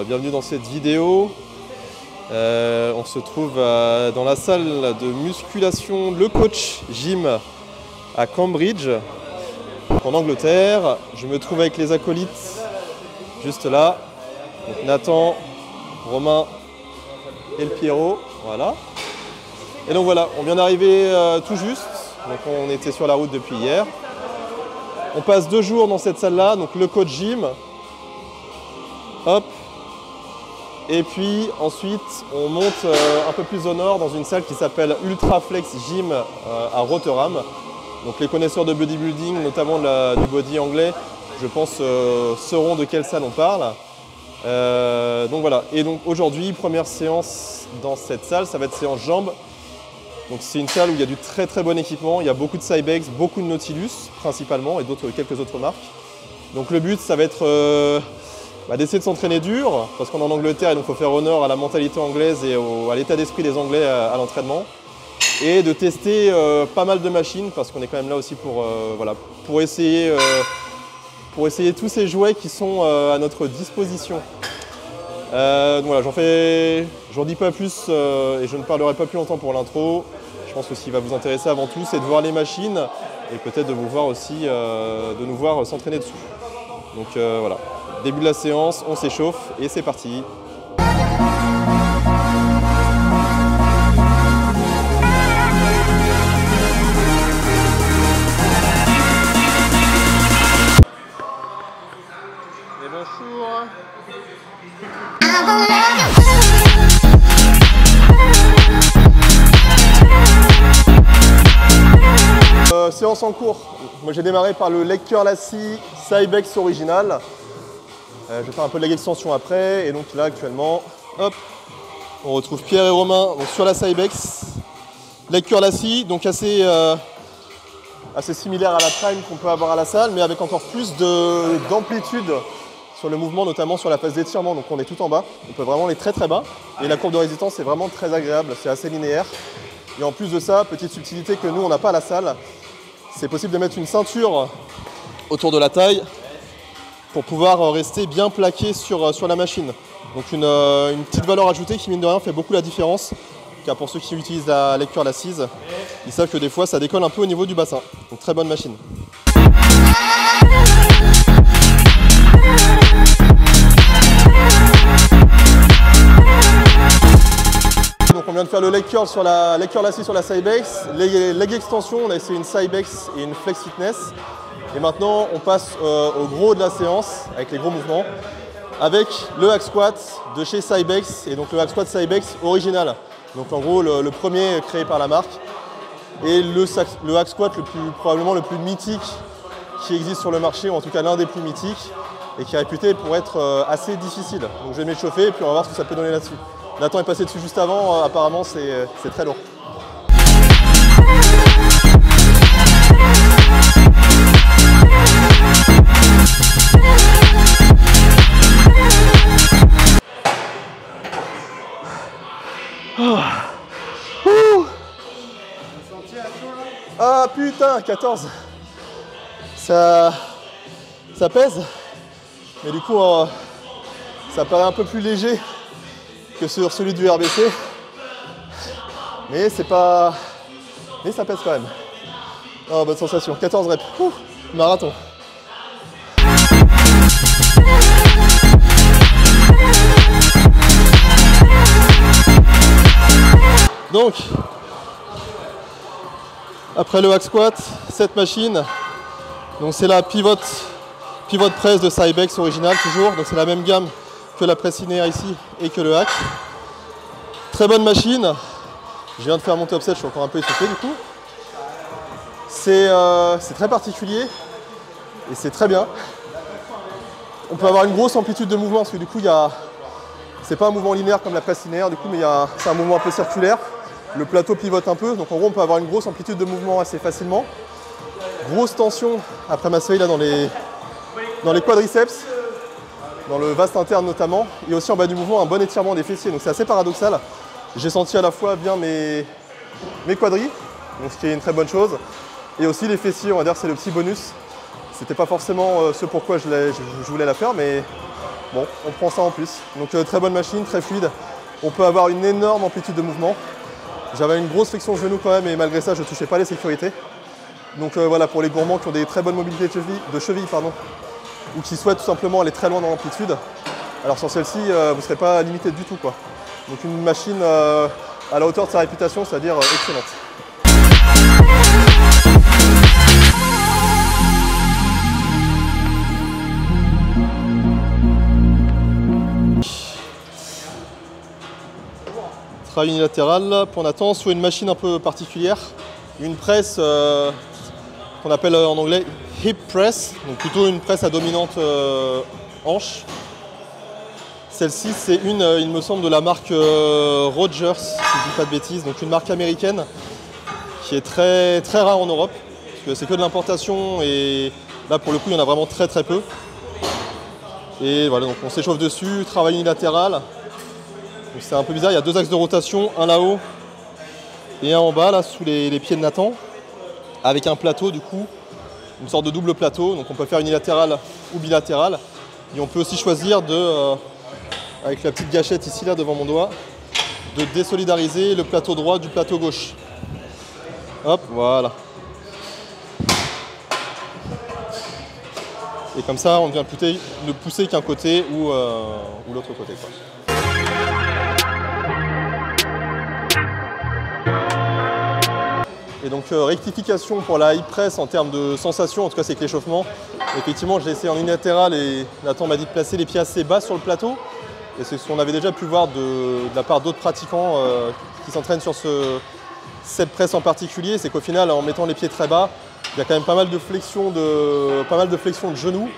bienvenue dans cette vidéo. On se trouve dans la salle de musculation Le Coach Gym à Cambridge, en Angleterre. Je me trouve avec les acolytes juste là. Donc Nathan, Romain et le Pierrot. Voilà. Et donc voilà, on vient d'arriver tout juste. Donc on était sur la route depuis hier. On passe 2 jours dans cette salle-là, donc Le Coach Gym. Hop. Et puis ensuite, on monte un peu plus au nord dans une salle qui s'appelle Ultraflex Gym à Rotterdam. Donc les connaisseurs de bodybuilding, notamment du body anglais, je pense sauront de quelle salle on parle. Donc voilà. Et donc aujourd'hui, première séance dans cette salle, ça va être séance jambes. Donc c'est une salle où il y a du très très bon équipement. Il y a beaucoup de Cybex, beaucoup de Nautilus principalement et quelques autres marques. Donc le but, ça va être d'essayer de s'entraîner dur, parce qu'on est en Angleterre et donc il faut faire honneur à la mentalité anglaise et à l'état d'esprit des Anglais à l'entraînement. Et de tester pas mal de machines, parce qu'on est quand même là aussi pour essayer tous ces jouets qui sont à notre disposition. Donc voilà, j'en dis pas plus et je ne parlerai pas plus longtemps pour l'intro. Je pense que ce qui va vous intéresser avant tout, c'est de voir les machines et peut-être de vous voir aussi, de nous voir s'entraîner dessus. Donc voilà. Début de la séance, on s'échauffe et c'est parti. Et bonjour. Séance en cours. Moi j'ai démarré par le leg curl assis Cybex original. Je vais faire un peu de leg extension après, et donc là actuellement, hop, on retrouve Pierre et Romain donc sur la Cybex. Leg curl assis, donc assez similaire à la prime qu'on peut avoir à la salle, mais avec encore plus d'amplitude sur le mouvement, notamment sur la phase d'étirement. Donc on est tout en bas, on peut vraiment aller très très bas, et la courbe de résistance est vraiment très agréable, c'est assez linéaire. Et en plus de ça, petite subtilité que nous on n'a pas à la salle, c'est possible de mettre une ceinture autour de la taille pour pouvoir rester bien plaqué sur la machine. Donc une petite valeur ajoutée qui mine de rien fait beaucoup la différence, car pour ceux qui utilisent la leg curl assise, ils savent que des fois ça décolle un peu au niveau du bassin. Donc très bonne machine. Donc on vient de faire le leg curl sur la leg curl assis sur la Cybex, leg extension, on a essayé une Cybex et une Flex Fitness. Et maintenant, on passe au gros de la séance, avec les gros mouvements, avec le hack squat de chez Cybex, et donc le hack squat Cybex original. Donc en gros, le premier créé par la marque, et le hack squat probablement le plus mythique qui existe sur le marché, ou en tout cas l'un des plus mythiques, et qui est réputé pour être assez difficile. Donc je vais m'échauffer, et puis on va voir ce que ça peut donner là-dessus. Nathan est passé dessus juste avant, apparemment c'est très lourd. Ah putain, 14. Ça pèse, mais du coup ça paraît un peu plus léger que sur celui du RBC, mais ça pèse quand même. Oh, bonne sensation, 14 reps, ouh, marathon. Donc, après le hack squat, cette machine, donc c'est la pivot press de Cybex original toujours, donc c'est la même gamme que la presse linéaire ici et que le hack. Très bonne machine. Je viens de faire monter upset, je suis encore un peu essoufflé du coup. C'est très particulier et c'est très bien. On peut avoir une grosse amplitude de mouvement parce que du coup c'est pas un mouvement linéaire comme la presse linéaire du coup, mais c'est un mouvement un peu circulaire. Le plateau pivote un peu, donc en gros on peut avoir une grosse amplitude de mouvement assez facilement. Grosse tension après ma série là dans les quadriceps, dans le vaste interne notamment, et aussi en bas du mouvement un bon étirement des fessiers, donc c'est assez paradoxal. J'ai senti à la fois bien mes quadris, donc ce qui est une très bonne chose, et aussi les fessiers, on va dire c'est le petit bonus. C'était pas forcément ce pourquoi je voulais la faire, mais Bon, on prend ça en plus. Donc très bonne machine, très fluide. On peut avoir une énorme amplitude de mouvement. J'avais une grosse flexion de genou quand même et malgré ça je ne touchais pas les sécurités. Donc voilà, pour les gourmands qui ont des très bonnes mobilités de cheville ou qui souhaitent tout simplement aller très loin dans l'amplitude, alors sur celle-ci vous ne serez pas limité du tout, quoi. Donc une machine à la hauteur de sa réputation, c'est-à-dire excellente. Travail unilatéral pour Nathan sur une machine un peu particulière, une presse qu'on appelle en anglais hip press, donc plutôt une presse à dominante hanche. Celle-ci c'est une, il me semble, de la marque Rogers, si je ne dis pas de bêtises, donc une marque américaine qui est très rare en Europe, parce que c'est que de l'importation et là pour le coup il y en a vraiment très peu. Et voilà, donc on s'échauffe dessus, travail unilatéral. C'est un peu bizarre, il y a deux axes de rotation, un là-haut et un en bas, là, sous les pieds de Nathan, avec un plateau du coup, une sorte de double plateau, donc on peut faire unilatéral ou bilatéral. Et on peut aussi choisir avec la petite gâchette ici, là, devant mon doigt, de désolidariser le plateau droit du plateau gauche. Hop, voilà. Et comme ça, on ne vient ne pousser qu'un côté ou l'autre côté, quoi. Et donc rectification pour la hip press en termes de sensation, en tout cas c'est que l'échauffement. Effectivement, j'ai essayé en unilatéral et Nathan m'a dit de placer les pieds assez bas sur le plateau. Et c'est ce qu'on avait déjà pu voir de la part d'autres pratiquants qui s'entraînent sur cette presse en particulier. C'est qu'au final, en mettant les pieds très bas, il y a quand même pas mal de flexion de genoux.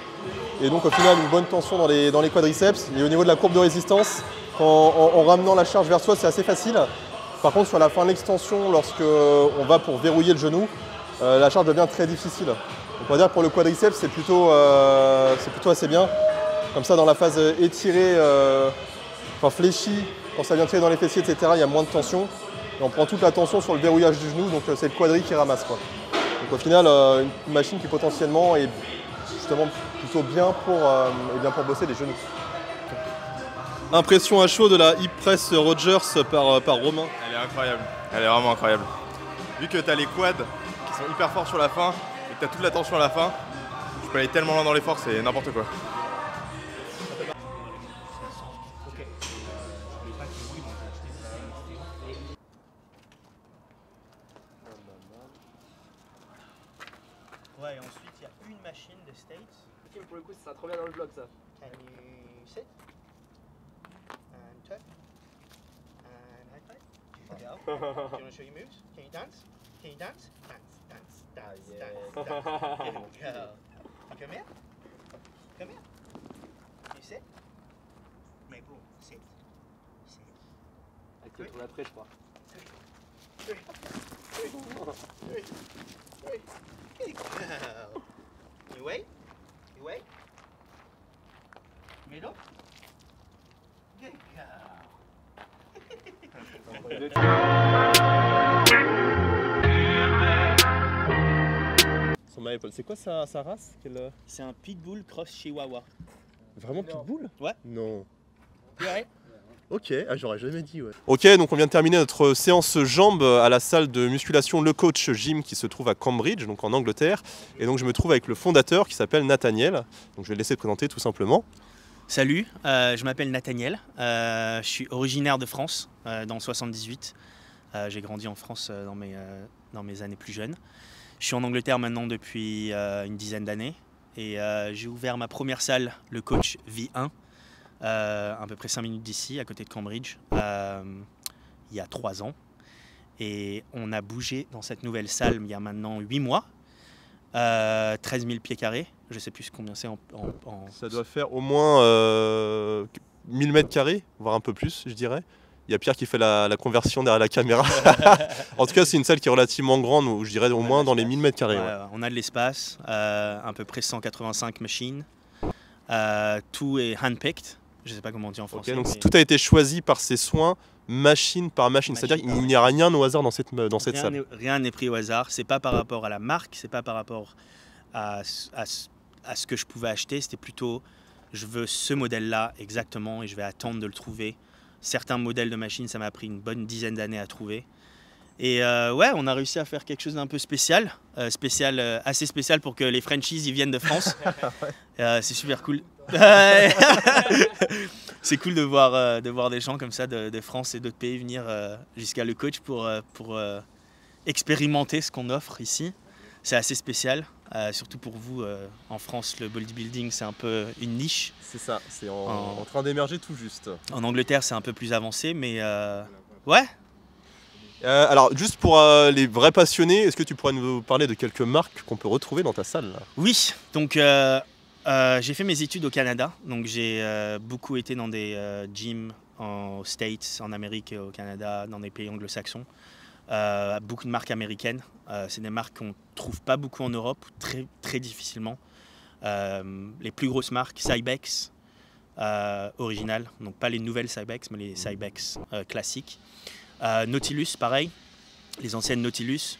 Et donc au final, une bonne tension dans les quadriceps. Et au niveau de la courbe de résistance, en ramenant la charge vers soi, c'est assez facile. Par contre, sur la fin de l'extension, lorsqu'on va pour verrouiller le genou, la charge devient très difficile. Donc, on va dire que pour le quadriceps, c'est plutôt assez bien. Comme ça, dans la phase étirée, enfin fléchie, quand ça vient tirer dans les fessiers, etc., il y a moins de tension. Et on prend toute la tension sur le verrouillage du genou, donc c'est le quadri qui ramasse, quoi. Donc au final, une machine qui potentiellement est justement plutôt bien pour bosser les genoux. Impression à chaud de la hip press Rogers par Romain. Elle est incroyable, elle est vraiment incroyable. Vu que tu as les quads qui sont hyper forts sur la fin et que tu as toute la tension à la fin, tu peux aller tellement loin dans l'effort, c'est n'importe quoi. Ouais, et ensuite il y a une machine des States. Ok, pour le coup, ça sera trop bien dans le vlog ça. Can you sit? And turn? And high five? Go. Do you want to show your moves? Can you dance? Can you dance? Dance, dance, dance, dance, dance. Here we go. You come here? Come here. You sit? Mais bon, sit. Sit. Avec le tour d'après, je crois. Three. Good girl. You wait. You wait. Middle. Good girl. Son Maple, c'est quoi sa race? C'est un pitbull cross chihuahua. Vraiment pitbull? Ouais. Non. Ouais. Ok, j'aurais jamais dit, ouais. Ok, donc on vient de terminer notre séance jambes à la salle de musculation Le Coach Gym qui se trouve à Cambridge, donc en Angleterre. Et donc je me trouve avec le fondateur qui s'appelle Nathaniel. Donc je vais le laisser te présenter tout simplement. Salut, je m'appelle Nathaniel. Je suis originaire de France, dans le 78. J'ai grandi en France dans mes années plus jeunes. Je suis en Angleterre maintenant depuis une dizaine d'années. Et j'ai ouvert ma première salle, Le Coach V1. À peu près 5 minutes d'ici, à côté de Cambridge, il y a 3 ans. Et on a bougé dans cette nouvelle salle il y a maintenant 8 mois. 13 000 pieds carrés, je ne sais plus combien c'est en... Ça doit faire au moins 1000 mètres carrés, voire un peu plus, je dirais. Il y a Pierre qui fait la conversion derrière la caméra. En tout cas, c'est une salle qui est relativement grande, je dirais au moins dans les 1000 mètres carrés. Ouais. On a de l'espace, à peu près 185 machines. Tout est hand-picked. Je ne sais pas comment on dit en français. Okay, donc mais... tout a été choisi par ses soins, machine par machine. C'est-à-dire qu'il n'y a rien au hasard dans cette salle. Rien n'est pris au hasard. C'est pas par rapport à la marque, c'est pas par rapport à ce que je pouvais acheter. C'était plutôt je veux ce modèle-là exactement et je vais attendre de le trouver. Certains modèles de machines, ça m'a pris une bonne dizaine d'années à trouver. Et ouais, on a réussi à faire quelque chose d'un peu spécial, assez spécial pour que les franchises y viennent de France. C'est super cool. C'est cool de voir des gens comme ça de France et d'autres pays venir jusqu'à le coach pour expérimenter ce qu'on offre ici. C'est assez spécial, surtout pour vous. En France, le bodybuilding, c'est un peu une niche. C'est ça, c'est en train d'émerger tout juste. En Angleterre, c'est un peu plus avancé, mais ouais. Alors, juste pour les vrais passionnés, est-ce que tu pourrais nous parler de quelques marques qu'on peut retrouver dans ta salle là? Oui, donc j'ai fait mes études au Canada, donc j'ai beaucoup été dans des gyms aux States, en Amérique et au Canada, dans des pays anglo-saxons. Beaucoup de marques américaines. C'est des marques qu'on ne trouve pas beaucoup en Europe, très difficilement. Les plus grosses marques, Cybex, originales, donc pas les nouvelles Cybex, mais les Cybex classiques. Nautilus, pareil, les anciennes Nautilus.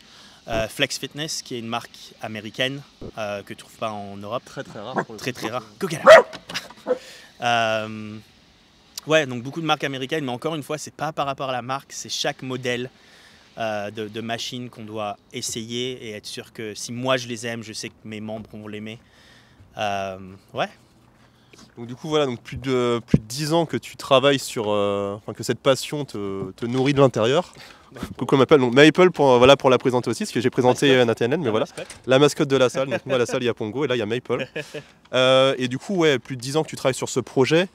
Flex Fitness, qui est une marque américaine que tu ne trouves pas en Europe. Très rare. Très rare. Ouais, donc beaucoup de marques américaines, mais encore une fois, c'est pas par rapport à la marque, c'est chaque modèle de machine qu'on doit essayer et être sûr que si moi je les aime, je sais que mes membres vont l'aimer. Ouais. Donc du coup voilà, donc plus de 10 ans que tu travailles sur, que cette passion te nourrit de l'intérieur. Coucou, on m'appelle donc Maple pour la présenter aussi, parce que j'ai présenté Nathaniel, mais voilà, la mascotte de la salle. Donc moi à la salle il y a Pongo et là il y a Maple. Et du coup ouais, plus de 10 ans que tu travailles sur ce projet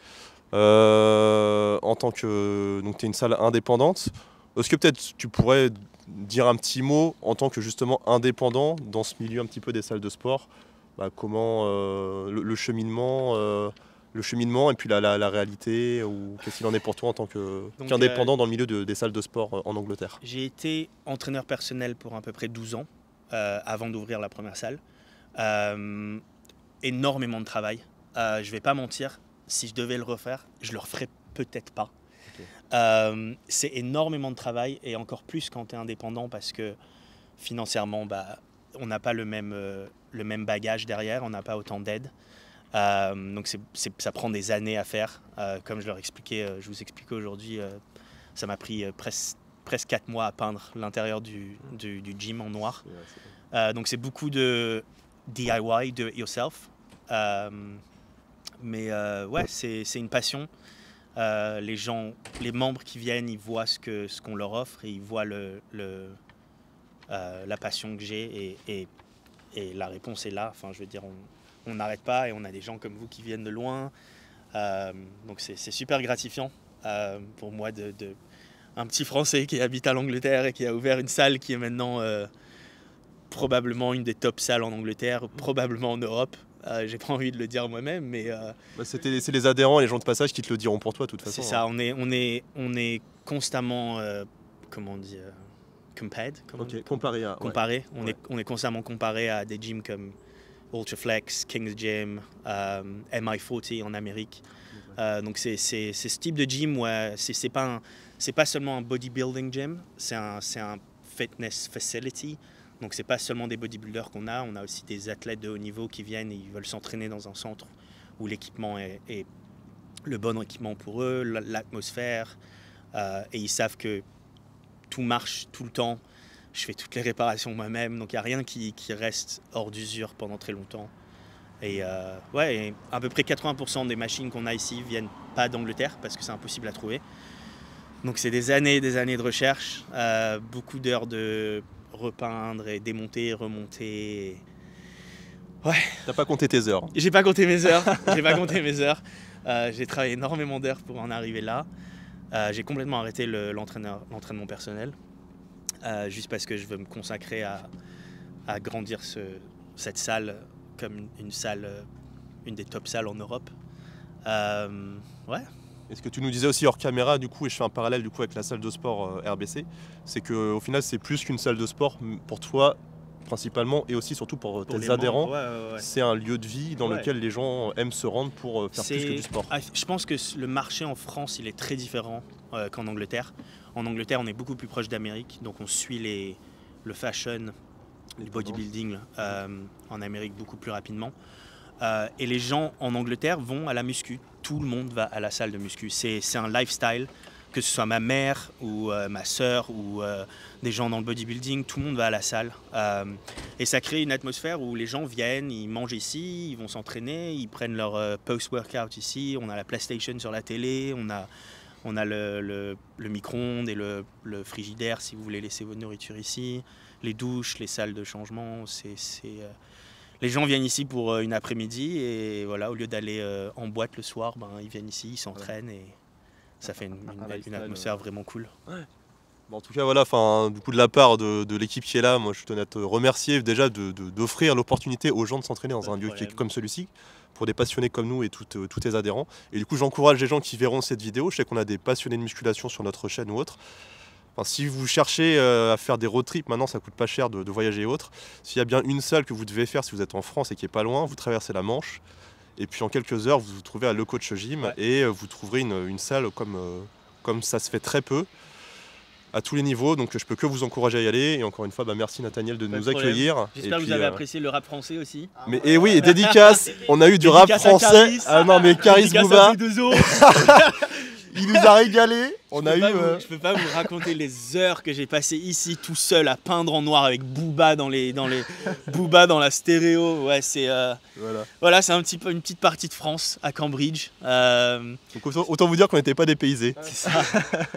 en tant que donc tu es une salle indépendante. Est-ce que peut-être tu pourrais dire un petit mot en tant que justement indépendant dans ce milieu un petit peu des salles de sport? Comment le cheminement et puis la réalité, ou qu'est-ce qu'il en est pour toi en tant qu'indépendant dans le milieu des salles de sport en Angleterre? J'ai été entraîneur personnel pour à peu près 12 ans avant d'ouvrir la première salle. Énormément de travail. Je vais pas mentir, si je devais le refaire, je le referais peut-être pas. Okay. C'est énormément de travail et encore plus quand tu es indépendant parce que financièrement, on n'a pas le même bagage derrière, on n'a pas autant d'aide. Donc ça prend des années à faire. Comme je vous expliquais aujourd'hui, ça m'a pris presque 4 mois à peindre l'intérieur du gym en noir. Donc c'est beaucoup de DIY, do it yourself. Mais ouais, c'est une passion. Les membres qui viennent, ils voient ce qu'on leur offre et ils voient la passion que j'ai et la réponse est là. Enfin, je veux dire, on n'arrête pas et on a des gens comme vous qui viennent de loin. Donc c'est super gratifiant pour moi un petit Français qui habite à l'Angleterre et qui a ouvert une salle qui est maintenant probablement une des top salles en Angleterre, probablement en Europe. J'ai pas envie de le dire moi-même, mais c'est les adhérents et les gens de passage qui te le diront pour toi de toute façon. C'est ça. On est constamment comment on dit comparé. Ouais. On est constamment comparé à des gyms comme Ultraflex, King's Gym, MI40 en Amérique. Donc c'est ce type de gym où c'est pas seulement un bodybuilding gym, c'est un fitness facility. Donc c'est pas seulement des bodybuilders qu'on a, on a aussi des athlètes de haut niveau qui viennent et ils veulent s'entraîner dans un centre où l'équipement est le bon équipement pour eux, l'atmosphère, et ils savent que tout marche tout le temps. Je fais toutes les réparations moi-même, donc il n'y a rien qui reste hors d'usure pendant très longtemps. Et ouais, à peu près 80% des machines qu'on a ici viennent pas d'Angleterre parce que c'est impossible à trouver. Donc c'est des années de recherche, beaucoup d'heures de repeindre et démonter, remonter. Ouais. T'as pas compté tes heures? J'ai pas compté mes heures. J'ai travaillé énormément d'heures pour en arriver là. J'ai complètement arrêté l'entraînement personnel, juste parce que je veux me consacrer à grandir cette salle comme une des top salles en Europe. Ouais. Et ce que tu nous disais aussi hors caméra, du coup, et je fais un parallèle du coup avec la salle de sport RBC, c'est qu'au final c'est plus qu'une salle de sport pour toi principalement et aussi surtout pour tes adhérents. Ouais. C'est un lieu de vie dans lequel les gens aiment se rendre pour faire plus que du sport. Je pense que le marché en France il est très différent qu'en Angleterre. En Angleterre on est beaucoup plus proche d'Amérique, donc on suit le fashion, le bodybuilding en Amérique beaucoup plus rapidement. Et les gens en Angleterre vont à la muscu. Tout le monde va à la salle de muscu. C'est un lifestyle, que ce soit ma mère ou ma sœur ou des gens dans le bodybuilding, tout le monde va à la salle. Et ça crée une atmosphère où les gens viennent, ils mangent ici, ils vont s'entraîner, ils prennent leur post-workout ici, on a la PlayStation sur la télé, on a le micro-ondes et le frigidaire si vous voulez laisser votre nourriture ici, les douches, les salles de changement. Les gens viennent ici pour une après-midi et voilà, au lieu d'aller en boîte le soir, ben, ils viennent ici, ils s'entraînent et ça fait une atmosphère vraiment cool. Ouais. Bon, en tout cas, voilà, du coup, de la part de l'équipe qui est là, moi je tenais à te remercier déjà d'offrir l'opportunité aux gens de s'entraîner dans un lieu comme celui-ci, pour des passionnés comme nous et tous tes adhérents. Et du coup, j'encourage les gens qui verront cette vidéo. Je sais qu'on a des passionnés de musculation sur notre chaîne ou autre. Enfin, si vous cherchez à faire des road trips, maintenant ça coûte pas cher de voyager et autres. S'il y a bien une salle que vous devez faire si vous êtes en France et qui est pas loin, vous traversez la Manche. Et puis en quelques heures, vous vous trouvez à Le Coach Gym et vous trouverez une salle comme ça se fait très peu, à tous les niveaux. Donc je peux que vous encourager à y aller. Et encore une fois, merci Nathaniel de nous accueillir. J'espère que vous avez apprécié le rap français aussi. Et oui, et dédicace, on a eu du rap français. Ah non, mais Caris Bouba, il nous a régalé. Je peux pas vous raconter les heures que j'ai passées ici tout seul à peindre en noir avec Booba dans Booba dans la stéréo. Ouais, c'est voilà, c'est un petit peu une petite partie de France à Cambridge. Donc autant vous dire qu'on n'était pas dépaysés.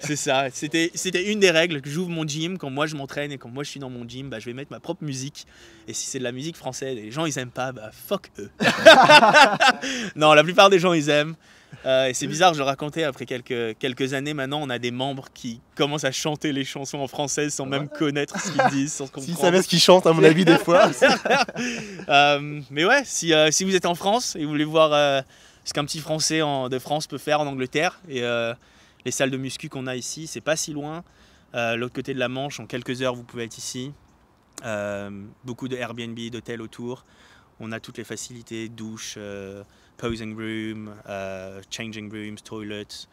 C'est ça. C'était une des règles que j'ouvre mon gym quand moi je m'entraîne et quand moi je suis dans mon gym, bah, je vais mettre ma propre musique. Et si c'est de la musique française et les gens ils aiment pas, bah fuck eux. Non, la plupart des gens ils aiment. Et c'est bizarre, je le racontais, après quelques années maintenant, on a des membres qui commencent à chanter les chansons en français sans même connaître ce qu'ils disent, sans comprendre. S'ils savaient ce qu'ils chantent, à mon avis, des fois. Mais ouais, si vous êtes en France et vous voulez voir ce qu'un petit Français de France peut faire en Angleterre, et les salles de muscu qu'on a ici, c'est pas si loin. L'autre côté de la Manche, en quelques heures, vous pouvez être ici. Beaucoup de Airbnb, d'hôtels autour. On a toutes les facilités, douche, posing room, changing rooms, toilets.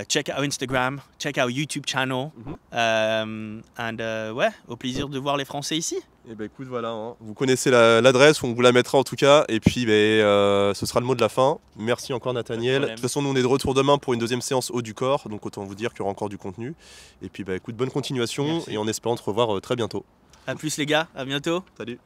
Check our Instagram, check our YouTube channel. Ouais, au plaisir de voir les Français ici. Et ben écoute, voilà, hein. Vous connaissez l'adresse, on vous la mettra en tout cas. Et puis ce sera le mot de la fin. Merci encore Nathaniel. De toute façon, nous on est de retour demain pour une deuxième séance haut du corps. Donc autant vous dire qu'il y aura encore du contenu. Et puis écoute, bonne continuation. Merci. Et en espérant te revoir très bientôt. A plus les gars, à bientôt. Salut.